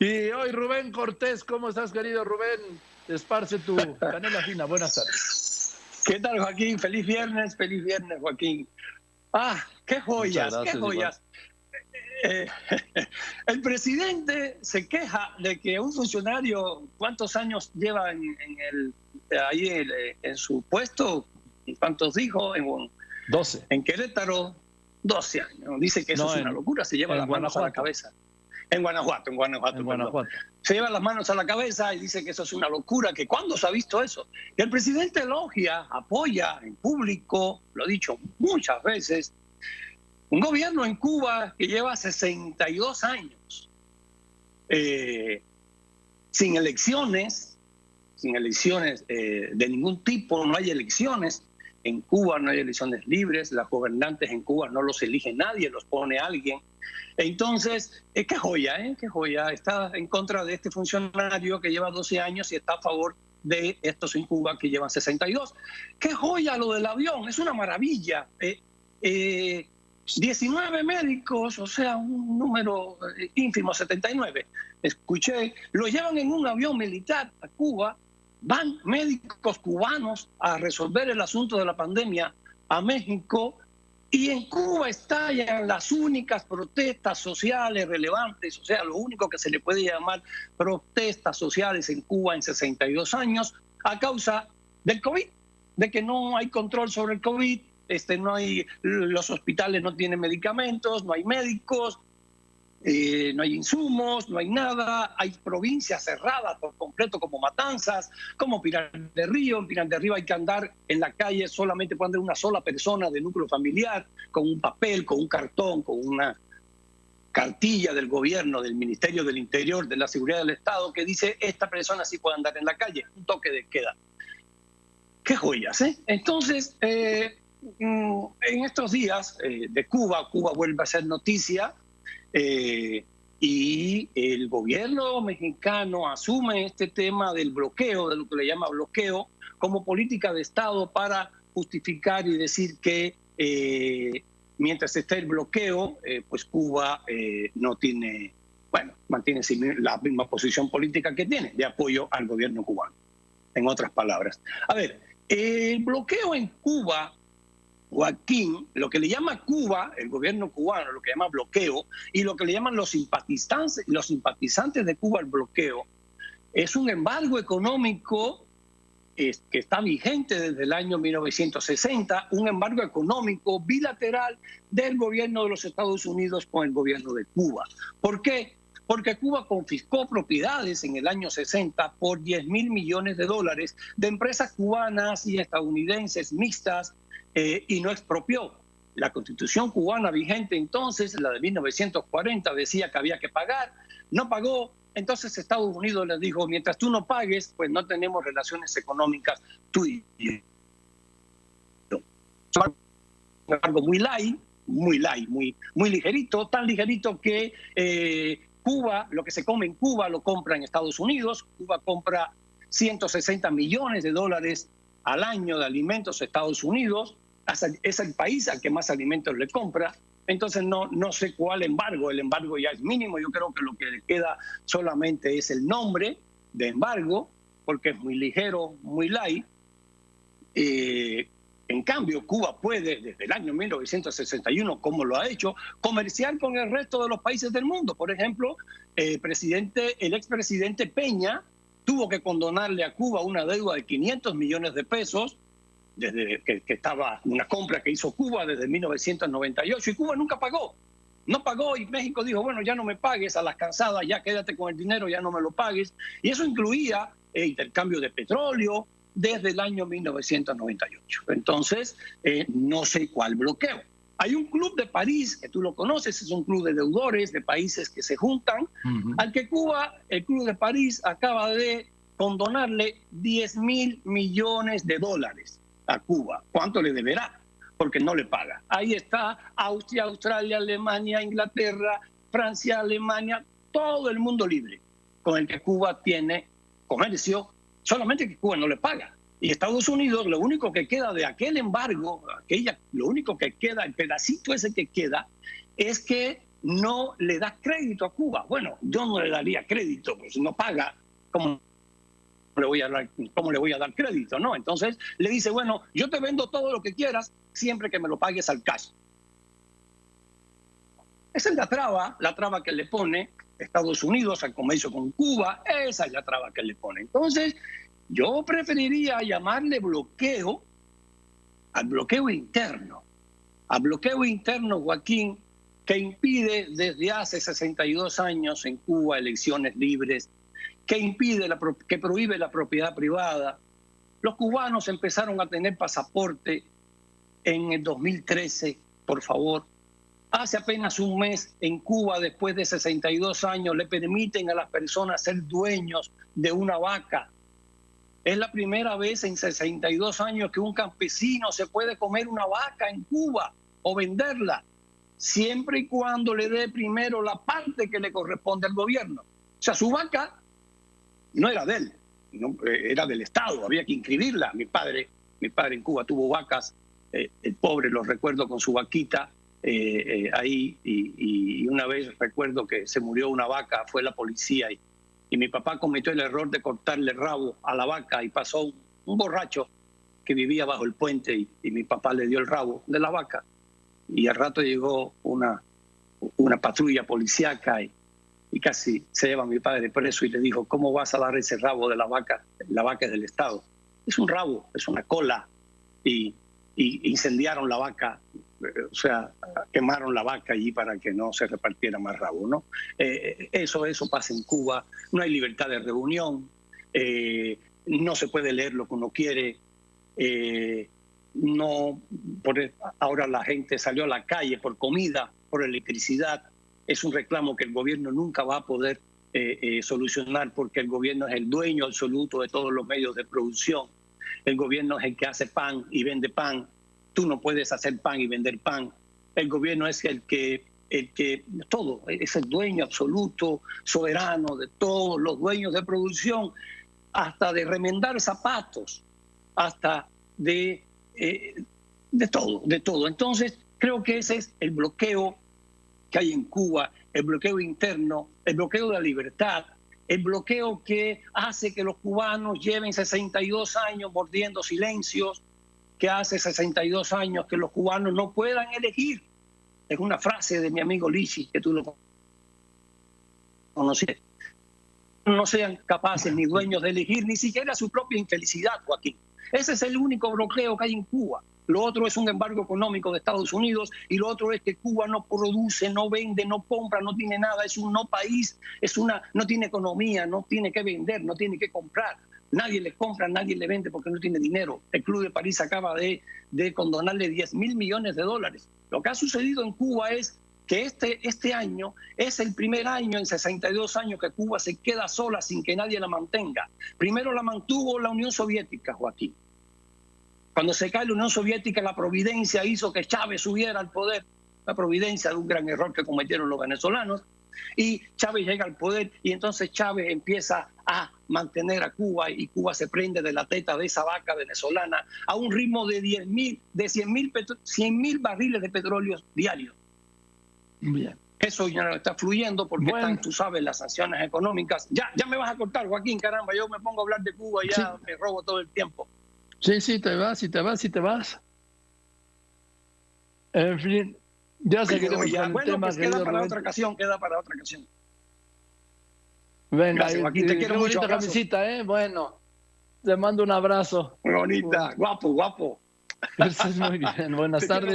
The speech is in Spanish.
Y hoy Rubén Cortés, ¿cómo estás, querido Rubén? Esparce tu canela fina. Buenas tardes. ¿Qué tal, Joaquín? Feliz viernes, Joaquín. Qué joyas, gracias, qué joyas. El presidente se queja de que un funcionario, ¿cuántos años lleva en su puesto? ¿Cuántos dijo? 12. En Querétaro, 12 años. Dice que eso es una locura, se lleva las manos a la cabeza. En Guanajuato. Se lleva las manos a la cabeza y dice que eso es una locura, que ¿cuándo se ha visto eso? Y el presidente elogia, apoya en público, lo ha dicho muchas veces, un gobierno en Cuba que lleva 62 años sin elecciones de ningún tipo, no hay elecciones. En Cuba no hay elecciones libres, los gobernantes en Cuba no los elige nadie, los pone alguien. Entonces, qué joya, qué joya. Está en contra de este funcionario que lleva 12 años y está a favor de estos en Cuba que llevan 62. Qué joya lo del avión, es una maravilla. 19 médicos, o sea, un número ínfimo, 79. Escuché, lo llevan en un avión militar a Cuba. Van médicos cubanos a resolver el asunto de la pandemia a México y en Cuba estallan las únicas protestas sociales relevantes, o sea, lo único que se le puede llamar protestas sociales en Cuba en 62 años a causa del COVID, de que no hay control sobre el COVID, los hospitales no tienen medicamentos, no hay médicos, no hay insumos, no hay nada, hay provincias cerradas por completo como Matanzas, como Pinar del Río. En Pinar del Río hay que andar en la calle, solamente puede andar una sola persona de núcleo familiar, con un papel, con un cartón, con una cartilla del gobierno, del Ministerio del Interior, de la Seguridad del Estado, que dice esta persona sí puede andar en la calle, un toque de queda. ¡Qué joyas, eh! Entonces, en estos días de Cuba vuelve a ser noticia, y el gobierno mexicano asume este tema del bloqueo, de lo que le llama bloqueo, como política de Estado para justificar y decir que mientras esté el bloqueo, pues Cuba no tiene, mantiene la misma posición política que tiene, de apoyo al gobierno cubano, en otras palabras. A ver, el bloqueo en Cuba, Joaquín, lo que le llama Cuba, el gobierno cubano, lo que llama bloqueo, y lo que le llaman los simpatizantes de Cuba el bloqueo, es un embargo económico que está vigente desde el año 1960, un embargo económico bilateral del gobierno de los Estados Unidos con el gobierno de Cuba. ¿Por qué? Porque Cuba confiscó propiedades en el año 60 por $10.000 millones de empresas cubanas y estadounidenses mixtas, y no expropió. La Constitución cubana vigente entonces, la de 1940, decía que había que pagar, no pagó. Entonces Estados Unidos les dijo, mientras tú no pagues, pues no tenemos relaciones económicas tú y yo. Algo muy light, muy ligerito, tan ligerito que Cuba, lo que se come en Cuba lo compra en Estados Unidos. Cuba compra $160 millones al año de alimentos a Estados Unidos. Es el país al que más alimentos le compra. Entonces no sé cuál embargo. El embargo ya es mínimo. Yo creo que lo que le queda solamente es el nombre de embargo, porque es muy ligero, muy light. En cambio, Cuba puede, desde el año 1961, como lo ha hecho, comerciar con el resto de los países del mundo. Por ejemplo, el expresidente Peña tuvo que condonarle a Cuba una deuda de $500 millones desde que estaba una compra que hizo Cuba desde 1998, y Cuba nunca pagó. No pagó, y México dijo, bueno, ya no me pagues, a las cansadas, ya quédate con el dinero, ya no me lo pagues. Y eso incluía intercambio de petróleo desde el año 1998. Entonces, no sé cuál bloqueo. Hay un club de París, que tú lo conoces, es un club de deudores de países que se juntan, al que Cuba, el club de París, acaba de condonarle $10.000 millones a Cuba. ¿Cuánto le deberá? Porque no le paga. Ahí está Austria, Australia, Alemania, Inglaterra, Francia, Alemania, todo el mundo libre con el que Cuba tiene comercio, solamente que Cuba no le paga. Y Estados Unidos, lo único que queda de aquel embargo, lo único que queda, el pedacito ese que queda, es que no le das crédito a Cuba. Bueno, yo no le daría crédito, pues no paga, ¿cómo le voy a dar crédito? ¿No? Entonces le dice, bueno, yo te vendo todo lo que quieras siempre que me lo pagues al cash. Esa es la traba que le pone Estados Unidos al comercio con Cuba, esa es la traba que le pone. Entonces, yo preferiría llamarle bloqueo al bloqueo interno, Joaquín, que impide desde hace 62 años en Cuba elecciones libres, que prohíbe la propiedad privada. Los cubanos empezaron a tener pasaporte en el 2013, por favor. Hace apenas un mes en Cuba, después de 62 años, le permiten a las personas ser dueños de una vaca. Es la primera vez en 62 años que un campesino se puede comer una vaca en Cuba o venderla, siempre y cuando le dé primero la parte que le corresponde al gobierno. O sea, su vaca no era de él, no, era del Estado, había que inscribirla. Mi padre en Cuba tuvo vacas, el pobre lo recuerdo con su vaquita ahí, y una vez recuerdo que se murió una vaca, fue la policía y mi papá cometió el error de cortarle el rabo a la vaca y pasó un borracho que vivía bajo el puente y mi papá le dio el rabo de la vaca y al rato llegó una patrulla policíaca y casi se lleva a mi padre preso y le dijo, ¿cómo vas a dar ese rabo de la vaca? La vaca es del Estado. Es un rabo, es una cola. Y incendiaron la vaca, o sea, quemaron la vaca allí para que no se repartiera más rabo, ¿no? Eso pasa en Cuba. No hay libertad de reunión, no se puede leer lo que uno quiere, ahora la gente salió a la calle por comida, por electricidad. Es un reclamo que el gobierno nunca va a poder solucionar porque el gobierno es el dueño absoluto de todos los medios de producción. El gobierno es el que hace pan y vende pan. Tú no puedes hacer pan y vender pan. El gobierno es el que todo, es el dueño absoluto, soberano de todos los dueños de producción, hasta de remendar zapatos, hasta de todo. Entonces, creo que ese es el bloqueo que hay en Cuba, el bloqueo interno, el bloqueo de la libertad, el bloqueo que hace que los cubanos lleven 62 años mordiendo silencios, que hace 62 años que los cubanos no puedan elegir. Es una frase de mi amigo Lichi, que tú lo conoces. No sean capaces ni dueños de elegir ni siquiera su propia infelicidad, Joaquín. Ese es el único bloqueo que hay en Cuba. Lo otro es un embargo económico de Estados Unidos y lo otro es que Cuba no produce, no vende, no compra, no tiene nada, es un no país, no tiene economía, no tiene que vender, no tiene que comprar. Nadie le compra, nadie le vende porque no tiene dinero. El Club de París acaba de condonarle $10.000 millones. Lo que ha sucedido en Cuba es que este año es el primer año en 62 años que Cuba se queda sola sin que nadie la mantenga. Primero la mantuvo la Unión Soviética, Joaquín. Cuando se cae la Unión Soviética, la providencia hizo que Chávez subiera al poder. La providencia de un gran error que cometieron los venezolanos. Y Chávez llega al poder y entonces Chávez empieza a mantener a Cuba y Cuba se prende de la teta de esa vaca venezolana a un ritmo de 100.000 barriles de petróleo diarios. Bien. Eso ya no está fluyendo porque están, tú sabes, las sanciones económicas. Ya me vas a cortar, Joaquín, caramba, yo me pongo a hablar de Cuba y ya me robo todo el tiempo. Sí, te vas. En fin, ya seguiremos con el tema. Pues queda para otra ocasión. Venga, gracias, Joaquín, te quiero mucho. Camisita, Bueno, te mando un abrazo. Muy bonita, guapo. Eso es muy bien. Buenas tardes.